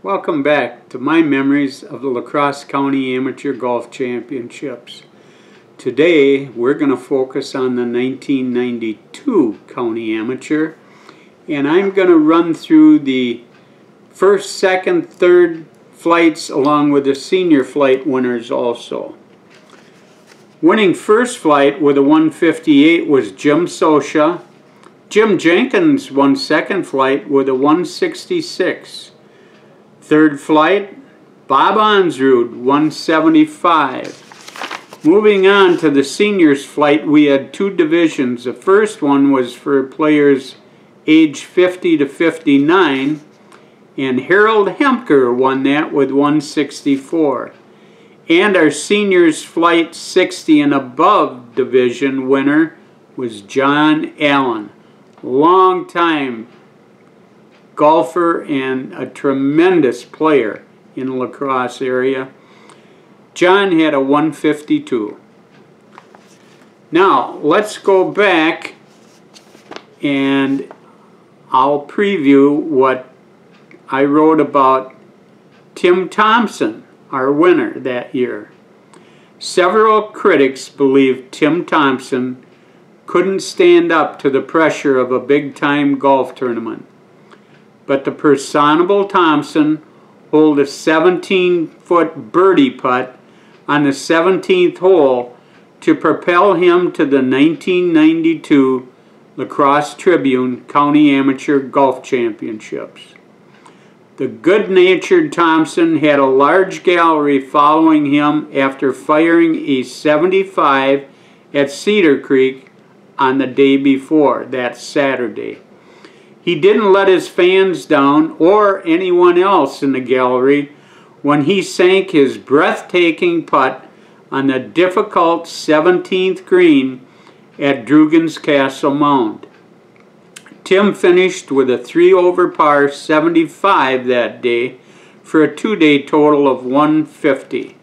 Welcome back to my memories of the La Crosse County Amateur Golf Championships. Today we're going to focus on the 1992 County Amateur, and I'm going to run through the first, second, third flights along with the senior flight winners also. Winning first flight with a 158 was Jim Sosha. Jim Jenkins won second flight with a 166. Third flight, Bob Onsrud, 175. Moving on to the seniors flight, we had two divisions. The first one was for players age 50 to 59, and Harold Hemker won that with 164. And our seniors flight 60 and above division winner was John Allen. Long time golfer and a tremendous player in the La Crosse area. John had a 152. Now let's go back and I'll preview what I wrote about Tim Thompson, our winner that year. Several critics believed Tim Thompson couldn't stand up to the pressure of a big-time golf tournament. But the personable Thompson holed a 17-foot birdie putt on the 17th hole to propel him to the 1992 La Crosse Tribune County Amateur Golf Championships. The good-natured Thompson had a large gallery following him after firing a 75 at Cedar Creek on the day before, that Saturday. He didn't let his fans down or anyone else in the gallery when he sank his breathtaking putt on the difficult 17th green at Drugan's Castle Mound. Tim finished with a 3-over par 75 that day for a two-day total of 150.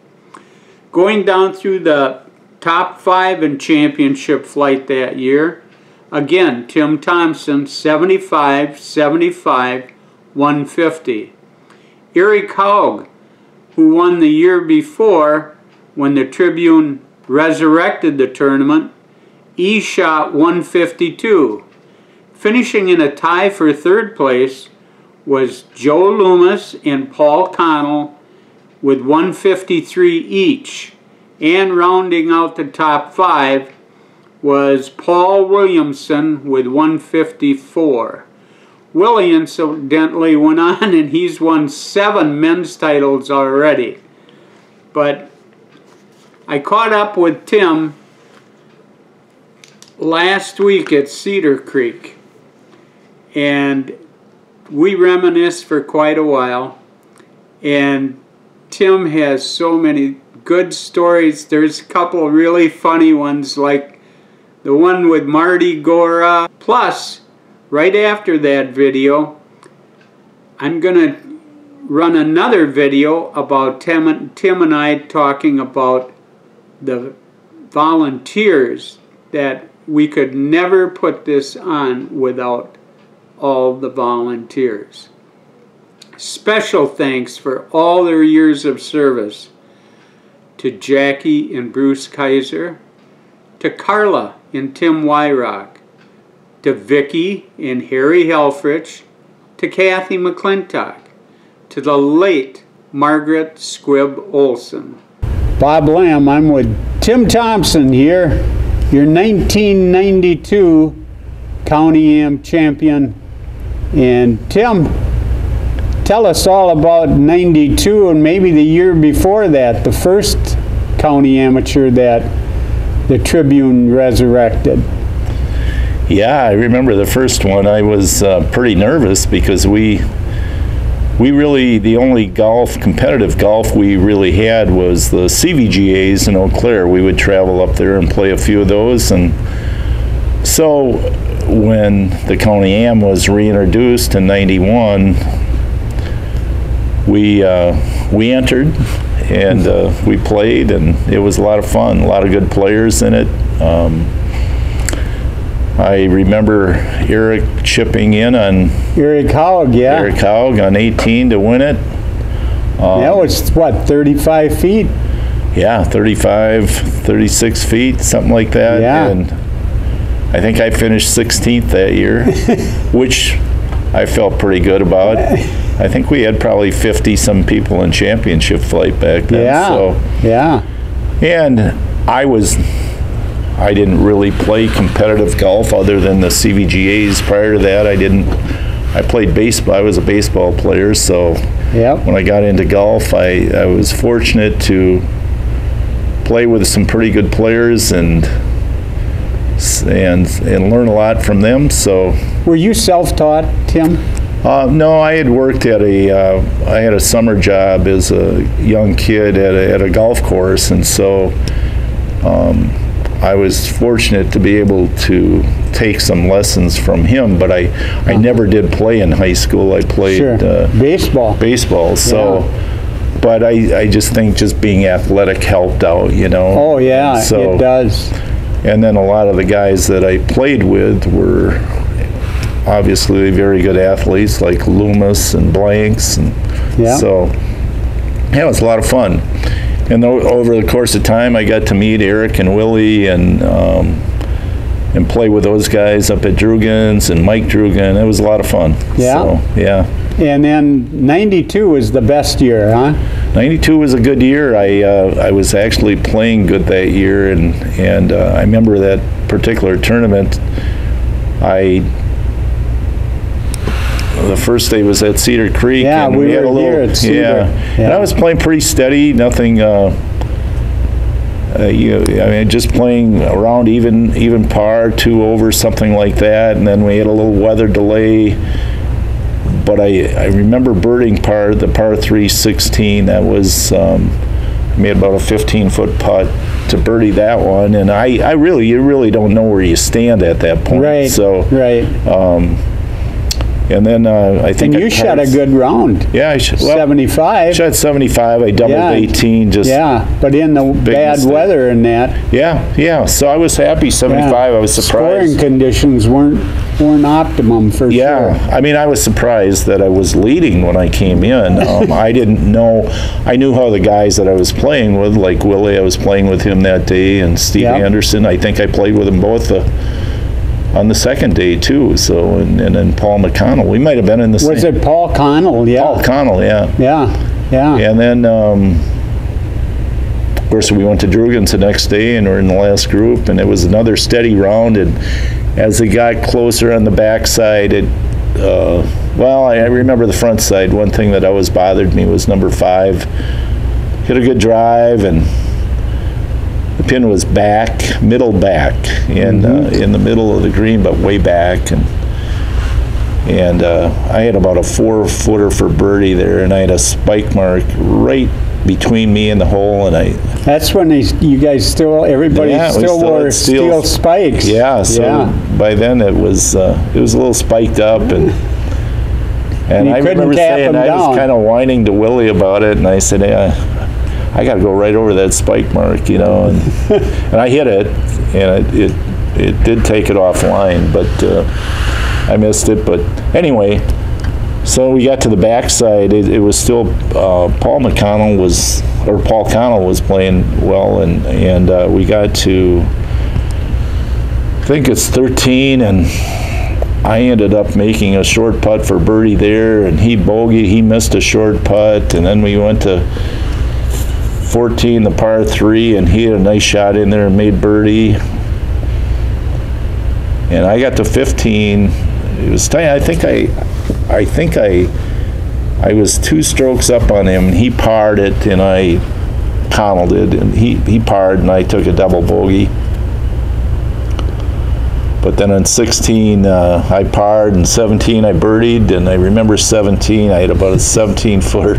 Going down through the top 5 in championship flight that year, again, Tim Thompson, 75, 75, 150. Eric Haug, who won the year before when the Tribune resurrected the tournament, he shot 152. Finishing in a tie for third place was Joe Loomis and Paul Connell with 153 each. And rounding out the top 5 was Paul Williamson with 154. Willie incidentally went on and he's won 7 men's titles already. But I caught up with Tim last week at Cedar Creek and we reminisced for quite a while, and Tim has so many good stories. There's a couple really funny ones, like the one with Marty Gora. Plus, right after that video, I'm going to run another video about Tim and I talking about the volunteers, that we could never put this on without all the volunteers. Special thanks for all their years of service to Jackie and Bruce Kaiser, to Carla and Tim Wyrock, to Vicki and Harry Helfrich, to Kathy McClintock, to the late Margaret Squibb Olson. Bob Lamb, I'm with Tim Thompson here, your 1992 County Am champion. And Tim, tell us all about 92 and maybe the year before that, the first county amateur that the Tribune resurrected. Yeah, I remember the first one. I was pretty nervous because we really, the only competitive golf we really had was the CVGAs in Eau Claire. We would travel up there and play a few of those. And so when the County Am was reintroduced in '91, we entered and we played, and it was a lot of fun. A lot of good players in it. I remember Eric chipping in on Eric Haug, yeah. Eric Haug on 18 to win it. That was, what, 35 feet? Yeah, 35, 36 feet, something like that. Yeah. And I think I finished 16th that year, which I felt pretty good about. I think we had probably 50-some people in championship flight back then. Yeah, so. yeah. And I didn't really play competitive golf other than the CVGAs. Prior to that, I played baseball. I was a baseball player, so Yep. when I got into golf, I was fortunate to play with some pretty good players and learn a lot from them. So, Were you self-taught, Tim? no, I had worked at I had a summer job as a young kid at a golf course, and so I was fortunate to be able to take some lessons from him, but I never did play in high school. I played Sure. Baseball. baseball, so. But I just think just being athletic helped out, you know. Oh, yeah, So- it does. And then a lot of the guys that I played with were obviously very good athletes, like Loomis and Blanks, and Yeah. so yeah, it was a lot of fun. And over the course of time, I got to meet Eric and Willie and play with those guys up at Drugan's and Mike Drugan. It was a lot of fun. Yeah? So, yeah. And then 92 was the best year, huh? 92 was a good year. I was actually playing good that year, and I remember that particular tournament. The first day was at Cedar Creek. Yeah, and we had were a little, here at Cedar. Yeah. And I was playing pretty steady. Nothing. I mean, just playing around even par, 2 over, something like that. And then we had a little weather delay. But I remember birding the par 3 16. That was made about a 15-foot putt to birdie that one. And you really don't know where you stand at that point. Right. So right. And then I think And you shot a good round. Yeah, I shot 75. Shot 75. I doubled Yeah. 18. Just Yeah, but in the bad mistake. weather and that. Yeah. So I was happy. 75. yeah, I was surprised. Scoring conditions weren't optimum for Yeah, sure. I mean, I was surprised that I was leading when I came in. I didn't know. I knew how the guys that I was playing with, like Willie, I was playing with him that day, and Steve Yeah. Anderson. I think I played with them both on the second day too. So and then Paul McConnell. We might have been in the same. Was it Paul Connell? Yeah. Paul Connell, yeah. Yeah. And then, of course, we went to Drugan's the next day, and we're in the last group, and it was another steady round. And as it got closer on the backside, I remember the front side. One thing that always bothered me was number 5. Hit a good drive, and the pin was middle back, and in the middle of the green, but way back. And I had about a 4-footer for birdie there, and I had a spike mark right between me and the hole, and That's when everybody still wore steel spikes. Yeah, so by then it was a little spiked up, and You I remember saying, I was kind of whining to Willie about it, and I said, I got to go right over that spike mark, you know, and I hit it, and it did take it offline, but I missed it. But anyway, so we got to the backside. It was still Paul Connell was playing well, and we got to, I think it's 13, and I ended up making a short putt for birdie there, and he bogeyed. He missed a short putt, and then we went to 14, the par 3, and he had a nice shot in there and made birdie. And I got to 15. It was tight. I think I was 2 strokes up on him, and he parred it, and I connelled it, and he parred, and I took a double bogey. But then on 16, I parred, and 17 I birdied, and I remember 17, I had about a 17-footer.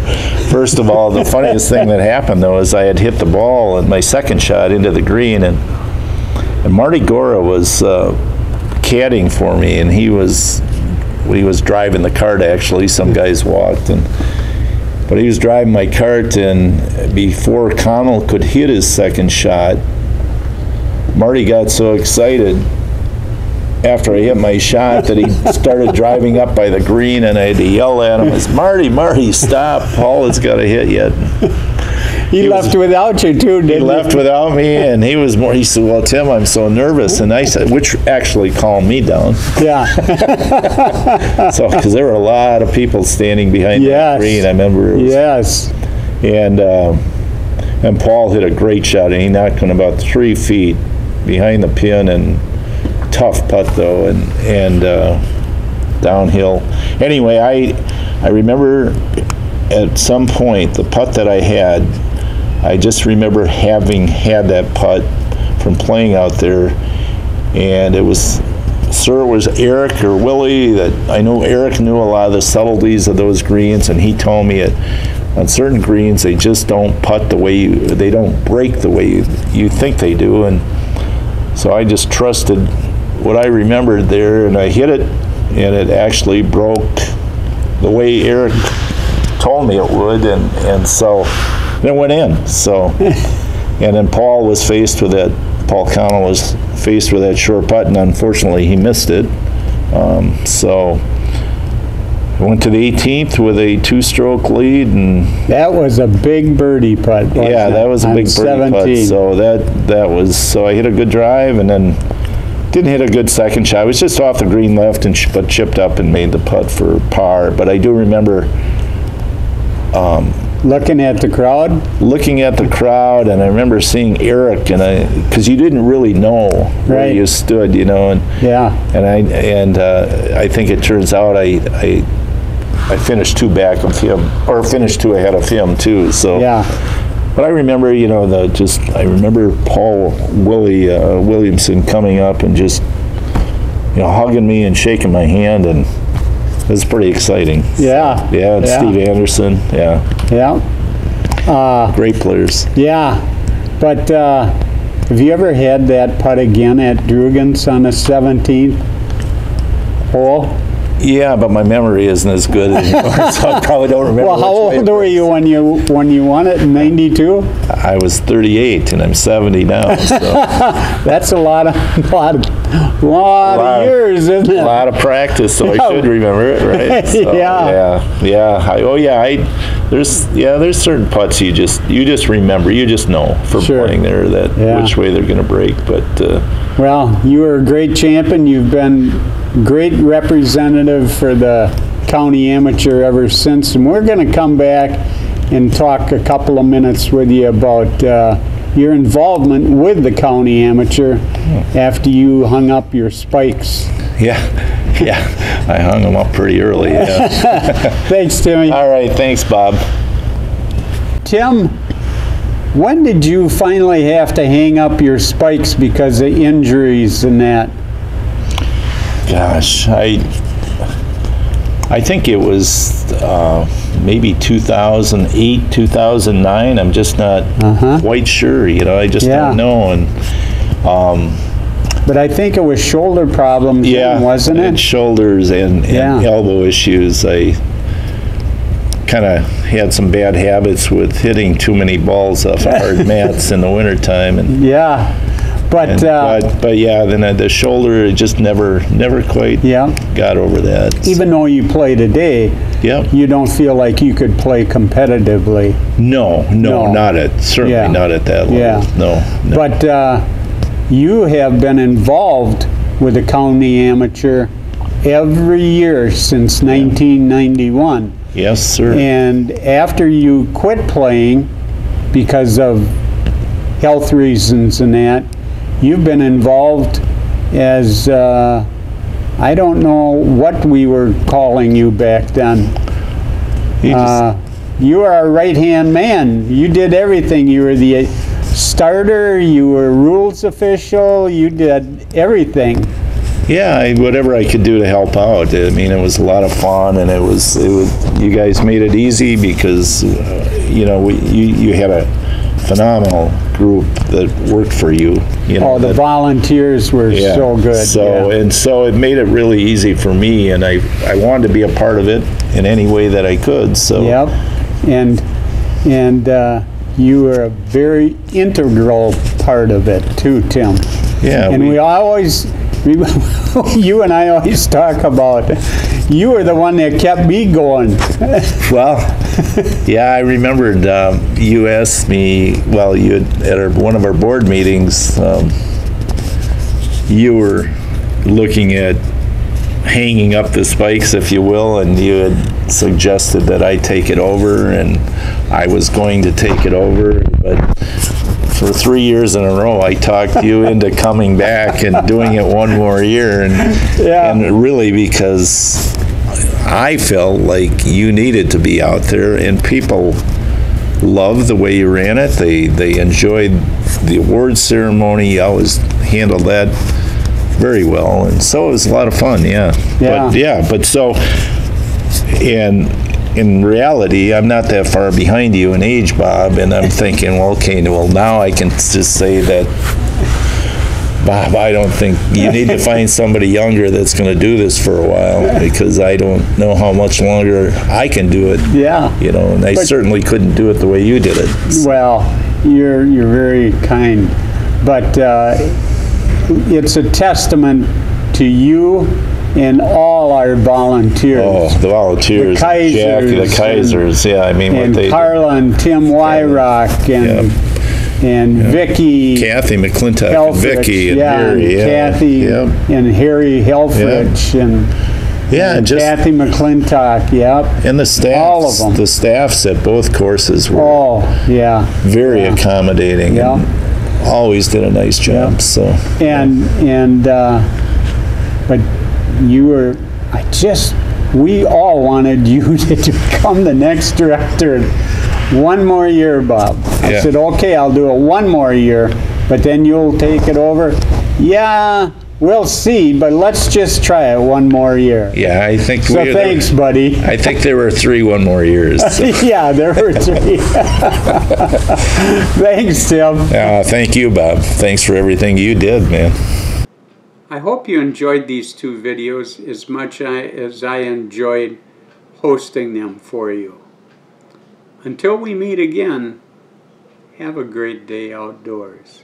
First of all, the funniest thing that happened, though, is I had hit the ball in my second shot into the green, and Marty Gora was caddying for me, and he was driving the cart, actually. Some guys walked, but he was driving my cart, and before Connell could hit his second shot, Marty got so excited after I hit my shot that he started driving up by the green, and I had to yell at him, "It's Marty, stop! Paul has got to hit yet." He left without you too, didn't he? He left without me, and he said, "Well, Tim, I'm so nervous," and I said, which actually calmed me down. Yeah. So, because there were a lot of people standing behind the green, I remember. Yes. And Paul hit a great shot, and he knocked one about 3 feet behind the pin, and tough putt though, and downhill. Anyway, I remember at some point the putt that I had, I just remember having had that putt from playing out there, and it was Eric or Willie that I know. Eric knew a lot of the subtleties of those greens, and he told me on certain greens they just don't putt the way they don't break the way you think they do, and so I just trusted what I remembered there, and I hit it, and it actually broke the way Eric told me it would, and so it went in. So, and then Paul Connell was faced with that short putt, and unfortunately he missed it. So I went to the 18th with a 2-stroke lead, and that was a big birdie putt. Yeah, that was a big birdie putt. So that was, so I hit a good drive, and then didn't hit a good second shot. It was just off the green left, but chipped up and made the putt for par. But I do remember looking at the crowd, and I remember seeing Eric, and because you didn't really know where you stood, and I think it turns out I finished 2 back of him, or finished 2 ahead of him too. So yeah. But I remember, I remember Paul Williamson coming up and just, hugging me and shaking my hand, and it was pretty exciting. Yeah. Yeah, and Steve Anderson, yeah. Yeah. Great players. Yeah. But have you ever had that putt again at Drugans on the 17th hole? Yeah, but my memory isn't as good anymore, so I probably don't remember. Well, how old were you when you won it in '92? I was 38, and I'm 70 now. So. That's a lot of years, isn't it? A lot of practice, so I should remember it, right? So, there's certain putts you just remember, you just know from playing there that which way they're going to break. But well, you were a great champion. You've been great representative for the county amateur ever since, and we're going to come back and talk a couple of minutes with you about your involvement with the county amateur after you hung up your spikes. Yeah, I hung them up pretty early. Yeah. Thanks, Timmy. All right, thanks, Bob. Tim, when did you finally have to hang up your spikes because of injuries and that? Gosh, I think it was maybe 2008, 2009. I'm just not quite sure. I just don't know. And but I think it was shoulder problems, wasn't it? And shoulders and elbow issues. I kind of had some bad habits with hitting too many balls off of hard mats in the wintertime. And But then the shoulder, it just never quite got over that. Even though you play today, you don't feel like you could play competitively. No, not at that level. Yeah. No. But you have been involved with the county amateur every year since 1991. Yes, sir. And after you quit playing because of health reasons and that, you've been involved as, I don't know what we were calling you back then. You were our right-hand man. You did everything. You were the starter, you were rules official, you did everything. Yeah, whatever I could do to help out. I mean, it was a lot of fun, and you guys made it easy because, you had a phenomenal group that worked for you. The volunteers were so good. So it made it really easy for me, and I wanted to be a part of it in any way that I could. So and you were a very integral part of it too, Tim. Yeah. And we always You and I always talk about, you were the one that kept me going. Well, yeah, I remembered you asked me, well, at one of our board meetings, you were looking at hanging up the spikes, if you will, and you had suggested that I take it over, and I was going to take it over, but for 3 years in a row, I talked you into coming back and doing it one more year, and really because I felt like you needed to be out there, and people loved the way you ran it. They enjoyed the award ceremony. You always handled that very well, and so it was a lot of fun. But so, and in reality, I'm not that far behind you in age, Bob, and I'm thinking, well, okay, well, now I can just say that, Bob, I don't think you need to find somebody younger that's going to do this for a while, because I don't know how much longer I can do it. Yeah. You know, and I certainly couldn't do it the way you did it. Well, you're very kind, but it's a testament to you and all our volunteers. Oh, the volunteers, the Kaisers, Jack, the Kaisers, yeah, I mean, and what they Carla and Tim Wyrock and Vicky, Kathy McClintock, Helfrich, and Vicky, and Harry, Kathy and Harry Helfrich, and just Kathy McClintock, and the staffs, all of them. The staffs at both courses were very accommodating, and always did a nice job. So but you were, we all wanted you to become the next director. One more year, Bob. I said, okay, I'll do it one more year, but then you'll take it over. Yeah, we'll see, but let's just try it one more year. Yeah, I think so. Thanks, buddy. I think there were 3 one more years. So. Yeah, there were 3. Thanks, Tim. Thank you, Bob. Thanks for everything you did, man. I hope you enjoyed these 2 videos as much as I enjoyed hosting them for you. Until we meet again, have a great day outdoors.